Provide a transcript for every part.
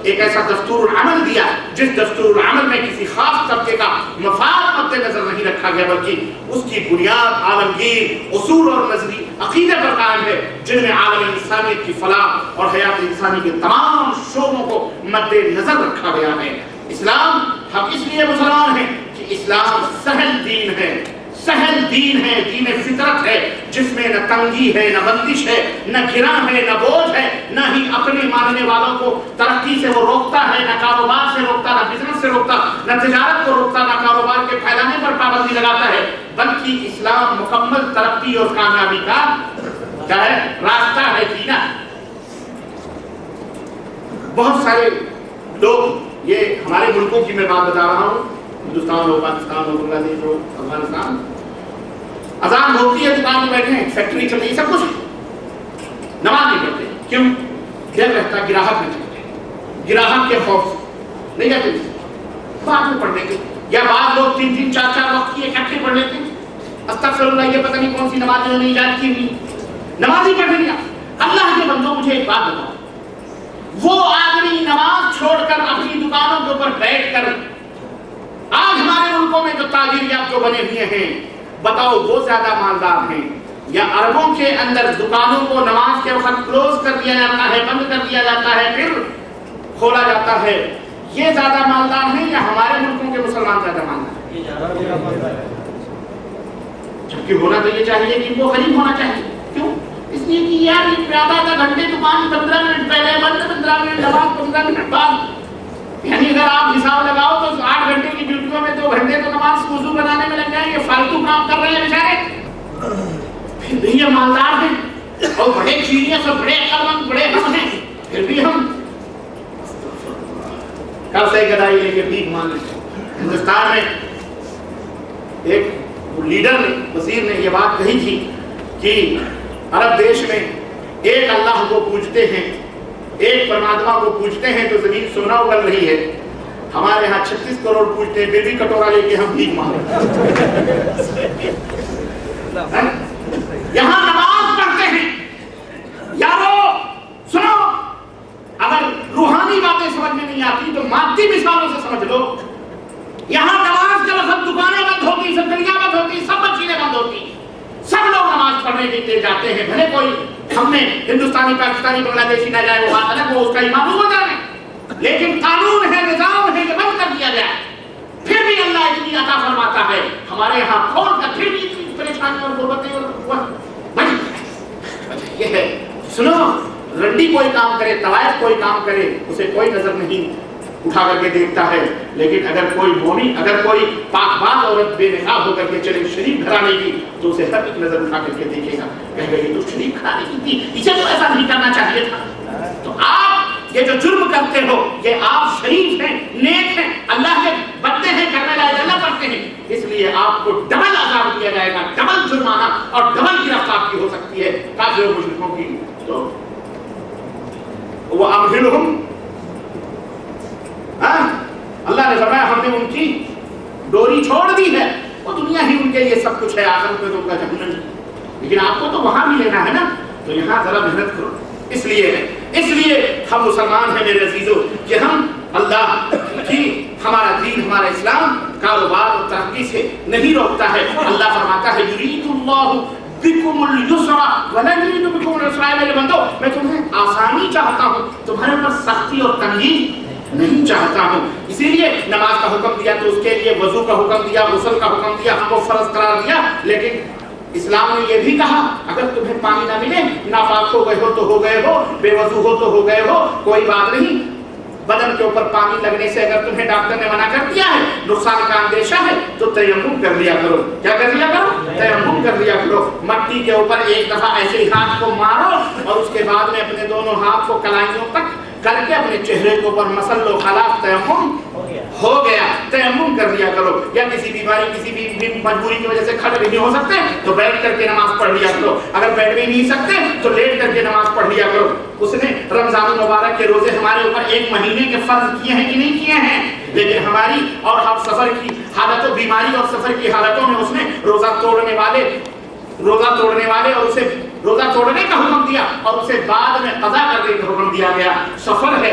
ایک ایسا دستور العمل دیا جس دستور العمل میں کسی خاص طبقے کا مفاد مد نظر نہیں رکھا گیا، بلکہ اس کی بنیاد عالمگیر اصول اور نظری عقیدے پر قائم ہے جن میں عالم انسانیت کی فلاح اور حیات انسانی کے تمام شعبوں کو مد نظر رکھا گیا ہے۔ اسلام، ہم اس لیے مسلمان ہیں کہ اسلام سہل دین ہے، سہل دین ہے، دین فطرت ہے، جس میں نہ تنگی ہے، نہ بندش ہے، نہ گراں ہے، نہ بوجھ ہے، نہ ہی اپنے ماننے والوں کو ترقی سے وہ روکتا ہے، نہ کاروبار سے روکتا، نہ بزنس سے روکتا، نہ تجارت کو روکتا، نہ کاروبار کے پھیلانے پر پابندی لگاتا ہے، بلکہ اسلام مکمل ترقی اور کامیابی کا کیا ہے؟ راستہ ہے، جینا۔ بہت سارے لوگ، یہ ہمارے ملکوں کی میں بات بتا رہا ہوں، ہندوستان ہو، پاکستان ہو، بنگلہ دیش ہو، افغانستان، اذان ہوتی ہے، دکان میں بیٹھے ہیں، فیکٹری چل رہی ہے، سب کچھ، نماز نہیں پڑھتے۔ کیوں؟ ڈر رہتا ہے گراہک نہ چلے، گراہک کے خوف سے نہیں جاتے، بعد میں پڑھ لیں گے، یا بعض لوگ 3 4 وقت کی اکٹھے پڑھ لیتے ہیں۔ استغفر اللہ، یہ پتہ نہیں کون سی نماز انہوں نے ایجاد کی ہوئی، نماز ہی پڑھ لیا۔ اللہ کے بندوں، مجھے ایک بات بتاؤ، وہ آدمی نماز چھوڑ کر اپنی دکانوں کے اوپر بیٹھ کر آج ہمارے ملکوں میں جو تاجریات جو بنے ہوئے ہیں، بتاؤ وہ زیادہ مالدار ہیں یا عربوں کے اندر دکانوں کو نماز کے وقت کلوز کر دیا جاتا ہے، بند کر دیا جاتا ہے، پھر کھولا جاتا ہے، یہ زیادہ مالدار ہیں یا ہمارے ملکوں کے مسلمان زیادہ مالدار ہیں؟ جبکہ ہونا تو یہ چاہیے کہ وہ غریب ہونا چاہیے۔ کیوں؟ اس لیے کہ یار یہ آدھا گھنٹے دکان 15 منٹ پہلے بند، 15 منٹ نماز 15 منٹ بعد، یعنی اگر آپ حساب لگاؤ تو 8 گھنٹے کی ڈیوٹیوں میں 2 گھنٹے تو نماز وضو بنانے میں لگ جائیں گے، فالتو کام کر رہے ہیں بیچارے، پھر بھی یہ مالدار ہیں اور بڑے جینیس اور بڑے عقلمند، بڑے ہم ہیں، پھر بھی ہم کل سے گدائی لے کے بھیک مانگ لیتے ہیں۔ ہندوستان میں ایک لیڈر نے، وزیر نے یہ بات کہی تھی کہ عرب دیش میں ایک اللہ کو پوجتے ہیں، ایک پرماتما کو پوجتے ہیں تو زمین سونا اگل رہی ہے، ہمارے ہاں 36 کروڑ پوجتے ہیں، پھر بھی کٹورا لے کے ہم بھیک مانگ رہے ہیں۔ یہاں نماز پڑھتے ہیں، یارو سنو، اگر روحانی باتیں سمجھ میں نہیں آتی تو مادی مثالوں سے سمجھ لو۔ یہاں نماز کے وقت دکانیں بند ہوتی، سب گلیاں بند ہوتی، سب مچھلیاں بند ہوتی، سب لوگ نماز پڑھنے کے لیے جاتے ہیں، بھلے کوئی ہم نے ہندوستانی، پاکستانی، بنگلہ دیشی نہ جائے، وہ بات الگ، وہ اس کا امام ہو جائے، لیکن قانون ہے، نظام ہے، یہ بند کر دیا جائے، پھر بھی اللہ اتنی عطا فرماتا ہے ہمارے یہاں کھول کر، پھر بھی اتنی پریشانی اور غربتیں اور یہ ہے۔ سنو، رنڈی کوئی کام کرے، طوائف کوئی کام کرے، اسے کوئی نظر نہیں اٹھا کر کے دیکھتا ہے، لیکن اگر کوئی مومن، اگر کوئی پاک باز عورت بے نقاب ہو کر کے چلے شریف گھرانے کی تو اسے ہر ایک نظر اٹھا کر کے دیکھے گا، کہے گا یہ تو شریف گھرانے کی تھی، اسے تو ایسا نہیں کرنا چاہیے تھا۔ تو آپ یہ جو جرم کرتے ہو، یہ آپ شریف ہیں، نیک ہیں، اللہ کے بندے ہیں، کرنے لائق اللہ پڑھتے ہیں، اس لیے آپ کو ڈبل عذاب دیا جائے گا، ڈبل جرمانہ اور ڈبل گرفت آپ کی ہو سکتی ہے کافر و مشرکوں کی۔ تو وہ امہلہم، اللہ نے فرمایا ہم نے ان کی ڈوری چھوڑ دی ہے، وہ دنیا ہی ان کے لیے سب کچھ ہے، آخرت میں تو ان کا جہنم، لیکن آپ کو تو وہاں بھی لینا ہے نا، تو یہاں ذرا محنت کرو۔ اس لیے ہم مسلمان ہیں میرے عزیزو کہ ہم اللہ کی، ہمارا دین، ہمارا اسلام کاروبار اور ترقی سے نہیں روکتا ہے۔ اللہ فرماتا ہے یرید اللہ بکم اليسر ولا یرید بکم العسر، میرے بندو میں تمہیں آسانی چاہتا ہوں، تمہارے اوپر سختی اور تنگی نہیں چاہتا ہوں۔ اسی لیے نماز کا حکم دیا تو اس کے لیے وضو کا حکم دیا، غسل کا حکم دیا، ہم کو فرض قرار دیا، لیکن اسلام نے یہ بھی کہا اگر تمہیں پانی نہ ملے، ناپاک ہو گئے ہو تو ہو گئے ہو، بے وضو ہو تو ہو گئے ہو، کوئی بات نہیں، بدن کے اوپر پانی لگنے سے اگر تمہیں ڈاکٹر نے منع کر دیا ہے، نقصان کا اندیشہ ہے، تو تیمم کر لیا کرو۔ کیا کر لیا کرو؟ تیمم کر لیا کرو۔ مٹی کے اوپر ایک دفعہ ایسے ہی ہاتھ کو مارو اور اس کے بعد میں اپنے دونوں ہاتھ کو کلائیوں تک کر کے اپنے چہرے کے اوپر مسل لو، خلاص تیمم ہو گیا۔ تیمم کر لیا کرو، یا کسی بیماری، کسی بھی مجبوری کی وجہ سے کھڑے نہیں ہو سکتے تو بیٹھ کر کے نماز پڑھ لیا کرو، اگر بیٹھ بھی نہیں سکتے تو لیٹ کر کے نماز پڑھ لیا کرو۔ اس نے رمضان المبارک کے روزے ہمارے اوپر 1 مہینے کے فرض کیے ہیں کہ نہیں کیے ہیں، لیکن ہماری اور ہم سفر کی حالتوں، بیماری اور سفر کی حالتوں میں اس نے روزہ توڑنے والے اور اسے روزہ توڑنے کا حکم دیا اور اسے بعد میں قضا کرنے کا حکم دیا گیا۔ سفر ہے،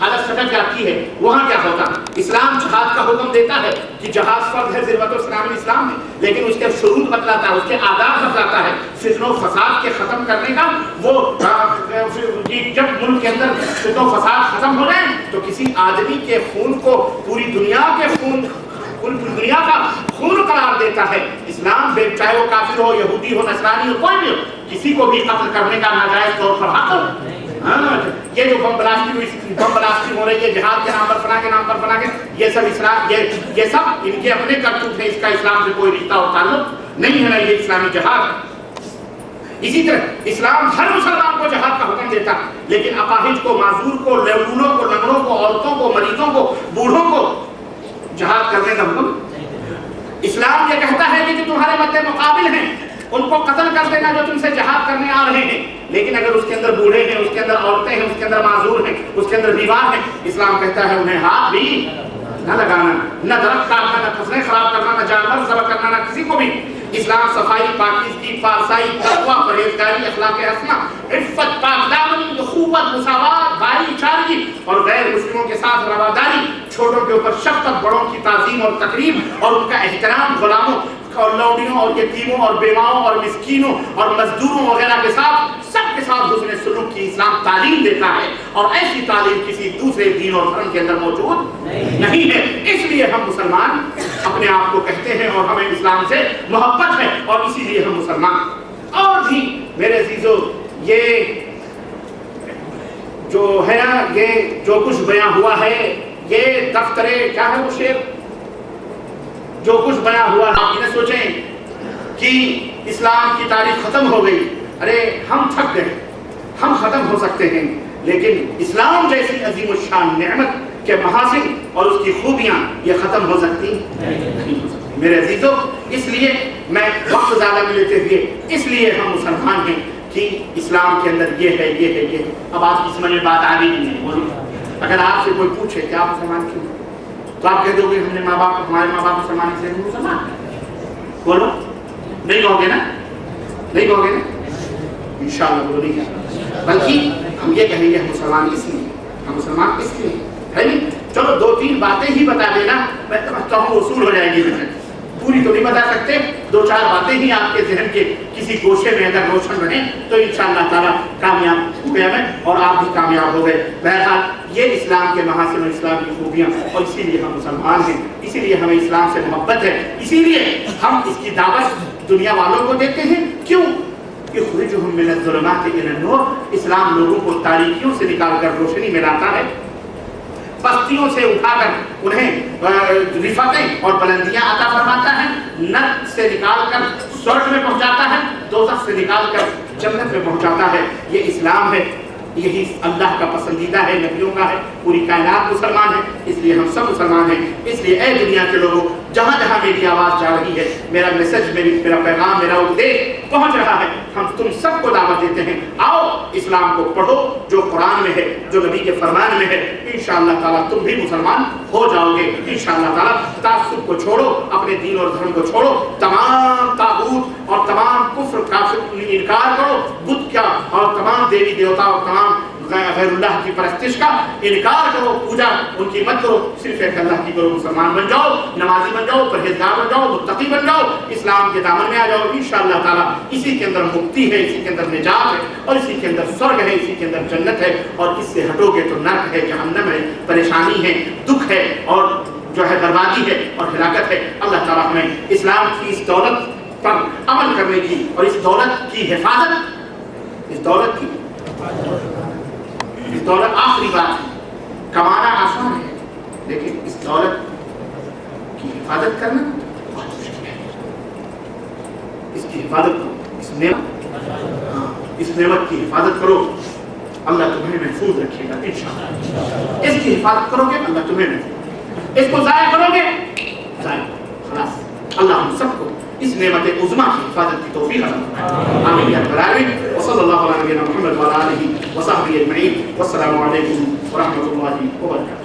حالت سٹک جاتی ہے وہاں کیا ہوتا؟ اسلام جہاد کا حکم دیتا ہے کہ جہاد فرض ہے ذروت الاسلام اسلام میں، لیکن اس کے شروط بتلاتا ہے، اس کے آداب بتلاتا ہے فتن و فساد کے ختم کرنے کا۔ وہ جب ملک کے اندر فتن و فساد ختم ہو جائے تو کسی آدمی کے خون کو پوری دنیا کے خون، پوری دنیا کا خون قرار دیتا ہے اسلام۔ بے چاہے وہ کافر ہو، یہودی ہو، نصرانی ہو، کوئی بھی ہو، کسی کو بھی قتل کرنے کا ناجائز طور پر حق ہو۔ یہ جو بم بلاسٹنگ ہو رہی ہے جہاد کے نام پر، فلاں کے نام پر، فلاں کے، یہ سب اسلام، یہ سب ان کے اپنے کرتوت ہیں، اس کا اسلام سے کوئی رشتہ اور تعلق نہیں ہے، نا یہ اسلامی جہاد ہے۔ اسی طرح اسلام ہر مسلمان کو جہاد کا حکم دیتا، لیکن اپاہج کو، معذور کو، لولوں کو، لنگڑوں کو، عورتوں کو، مریضوں کو، بوڑھوں کو جہاد کرنے کا حکم۔ اسلام یہ کہتا ہے کہ جو تمہارے مد مقابل ہیں ان کو قتل کر دینا جو تم سے جہاد کرنے آ رہے ہیں، لیکن اگر اس کے اندر بوڑھے ہیں، اس کے اندر عورتیں ہیں، اس کے اندر معذور ہیں، اس کے اندر بیمار ہیں، اسلام کہتا ہے انہیں ہاتھ بھی نہ لگانا، نہ درخت کاٹنا، نہ فصلیں خراب کرنا، نہ جانور ذبح کرنا، نہ کسی کو بھی۔ اسلام صفائی، پاکیزگی، پارسائی، تقویٰ، پرہیزگاری، اخلاق حسنہ، عفت، پاکدامنی، اخوت، مساوات، بھائی چارگی اور غیر مسلموں کے ساتھ رواداری، چھوٹوں کے اوپر شفقت، بڑوں کی تعظیم اور تکریم اور ان کا احترام، غلاموں اور لونڈیوں اور یتیموں اور بیواؤں اور مسکینوں اور مزدوروں وغیرہ کے ساتھ، سب کے ساتھ حسن سلوک کی اسلام تعلیم دیتا ہے، اور ایسی تعلیم کسی دوسرے دین اور دھرم کے اندر موجود نہیں ہے۔ اس لیے ہم مسلمان اپنے آپ کو کہتے ہیں اور ہمیں اسلام سے محبت ہے، اور اسی لیے ہم مسلمان۔ اور بھی میرے عزیزو، یہ جو ہے نا، یہ جو کچھ بیان ہوا ہے، یہ دفتر کیا ہے وہ شعر، جو کچھ بیان ہوا، آپ یہ نہ سوچیں کہ اسلام کی تاریخ ختم ہو گئی۔ ارے ہم تھک گئے، ہم ختم ہو سکتے ہیں، لیکن اسلام جیسی عظیم الشان نعمت کے محاسن اور اس کی خوبیاں یہ ختم ہو سکتی نہیں ہو سکتی میرے عزیزو۔ اس لیے میں وقت زیادہ میں لیتے ہوئے، اس لیے ہم مسلمان ہیں کہ اسلام کے اندر یہ ہے، یہ ہے، یہ ہے۔ اب آپ کی سمجھ میں بات آ گئی نہیں ہے؟ اگر آپ سے کوئی پوچھے کہ آپ مسلمان کیوں تو آپ کہہ دو گے ہمارے ماں باپ مسلمان سے مسلمان ہیں۔ بولو، نہیں کہو گے نا؟ نہیں کہو گے نا؟ انشاءاللہ بولو نہیں ہے، بلکہ ہم یہ کہیں گے ہم مسلمان اس لیے، ہم مسلمان اس لیے ہے نہیں۔ چلو دو تین باتیں ہی بتا دینا، میں سمجھتا ہوں اصول ہو جائے گی، پوری تو نہیں بتا سکتے، دو چار باتیں ہی آپ کے ذہن کے کسی گوشے میں اگر روشن رہیں تو انشاءاللہ تعالیٰ کامیاب ہو گیا میں، اور آپ بھی کامیاب ہو گئے۔ بہرحال یہ اسلام کے محاسن اور اسلام کی خوبیاں، اور اسی لیے ہم مسلمان ہیں، اسی لیے ہمیں اسلام سے محبت ہے، اسی لیے ہم اس کی دعوت دنیا والوں کو دیتے ہیں۔ کیوں؟ یخرجہم من الظلمات الی النور، اسلام لوگوں کو تاریکیوں سے نکال کر روشنی میں لاتا ہے، پستیوں سے اٹھا کر انہیں رفتیں اور بلندیاں عطا فرماتا ہے، نرک سے نکال کر سورگ میں پہنچاتا ہے، دوزخ سے نکال کر جنت میں پہنچاتا ہے۔ یہ اسلام ہے، یہی اللہ کا پسندیدہ ہے، نبیوں کا ہے، پوری کائنات مسلمان ہے، اس لیے ہم سب مسلمان ہیں۔ اس لیے اے دنیا کے لوگوں، جہاں جہاں میری آواز جا رہی ہے، میرا میسج، میرا پیغام، میرا اپدیش پہنچ رہا ہے، ہم تم سب کو دعوت دیتے ہیں، آؤ اسلام کو پڑھو جو قرآن میں ہے، جو نبی کے فرمان میں ہے، انشاءاللہ تعالیٰ تم بھی مسلمان ہو جاؤ گے انشاءاللہ تعالیٰ۔ تعصب کو چھوڑو، اپنے دین اور دھرم کو چھوڑو، تمام طاغوت اور تمام کفر کافر انکار کرو، بت کا اور تمام دیوی دیوتا اور تمام غیر اللہ کی پرستش کا انکار کرو، پوجا ان کی مت کرو، صرف ایک اللہ کی کرو، مسلمان بن جاؤ، نمازی بن جاؤ، پرہیزگار بن جاؤ، متقی بن جاؤ، اسلام کے دامن میں آ جاؤ، انشاءاللہ تعالیٰ اسی کے اندر مکتی ہے، اسی کے اندر نجات ہے، اور اسی کے اندر سورگ ہے، اسی کے اندر جنت ہے، اور اس سے ہٹو گے تو نرک ہے، جہنم ہے، پریشانی ہے، دکھ ہے، اور جو ہے بربادی ہے اور ہلاکت ہے۔ اللہ تعالیٰ ہمیں اسلام کی اس دولت پر عمل کرنے کی اور اس دولت کی حفاظت، اس دولت آخری بات ہے، کمانا آسان ہے لیکن اس دولت کی حفاظت کرنا بہت مشکل ہے۔ اس کی حفاظت کرو، اس نعمت کی حفاظت کرو، اللہ تمہیں محفوظ رکھے گا انشاءاللہ۔ اس کی حفاظت کرو گے اللہ تمہیں محفوظ، اس کو ضائع کرو گے ضائع، خلاص۔ اللہ ہم سب کو اس نعمت عظمیٰ کی حفاظت کی توفیق عطا فرمائے، آمین یا رب العالمین۔ وصلی اللہ علی نبینا محمد وعلی آلہ وصحبہ اجمعین، والسلام علیکم ورحمۃ اللہ وبرکاتہ۔